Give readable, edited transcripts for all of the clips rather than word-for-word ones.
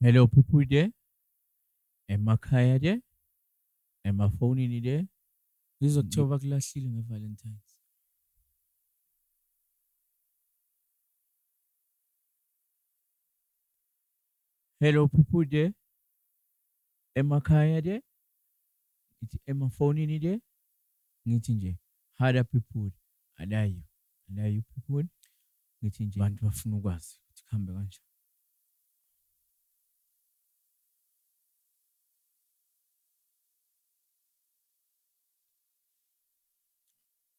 Hello people there, emakhaya there, emafonini there. Ngizokuthiwa bakulahlile ngeValentines. Hello people there, emakhaya there, ngithi emafonini there, ngithi nje hada people, adayu people, ngithi nje Abantu bafuna ukwazi ukuthi kuhambe kanjani.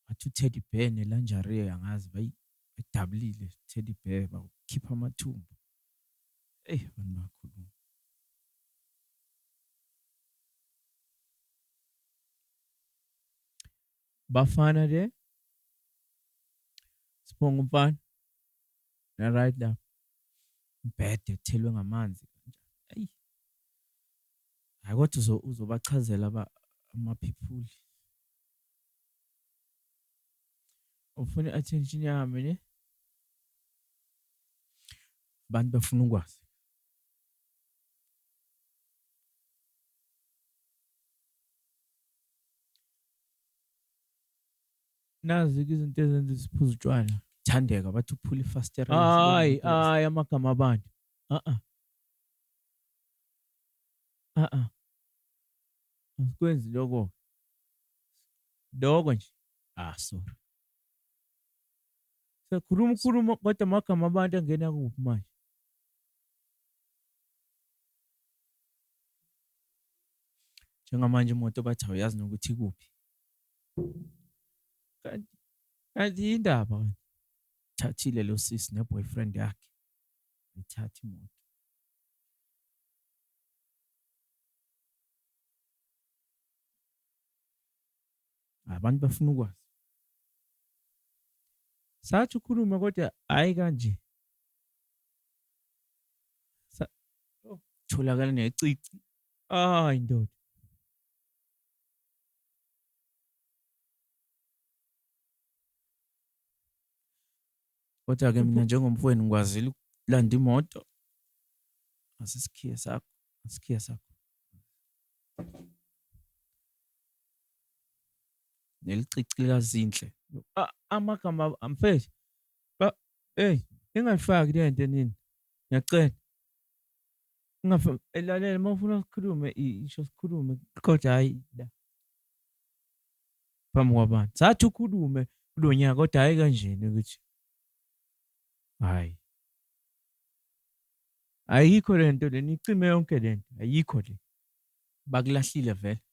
Athi uTeddy Bear neLanjaria angazi bayidabulile Teddy Bear bakhipha amathumbu. Abantu bakhuluma. Bafana there, Sibonga umfana, na right now, Ubhede uthelwe ngamanzi. Hayi kodwa uzobachazela ama-people. ufuna i-attention yami ne? Abantu bafuna ukwazi. Nazi-ke izinto ezenza isiphuzo utshwala. Thandeka bathi uphula ifastera. Hayi amagama abantu. Asikwenzi lokho. Lokho nje. Sorry. Sekhuluma kodwa amagama abantu angena kuphi manje? Njengamanje imoto bathi awuyazi nokuthi kuphi. Kanti indaba kanti. Thathile lo sisi ne-boyfriend yakhe. Ithatha imoto. Abantu bafuna ukwazi. Sathi ukhulume kodwa hayi kanje. Tholakala necici. Indoda. Kodwa-ke mina njengomfowenu ngikwazile ukulanda imoto. Asisikhiye sakho. Asikhiye sakho. Nelicici lazinhle. Amagama amfethu. Ingayifaki lento nini? Ngiyacela. Elalela mawufuna ukukhulume isho sikhulume kodwa hayi la. Phambi kwabantu. Sathi ukhulume kulonyaka kodwa hayi kanjeni ukuthi. Hayi. Ayikho lento le nicime yonke lento. Ayikho le. Bakulahlile vele.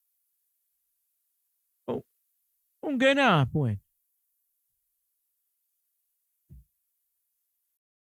Ungenaphi wena?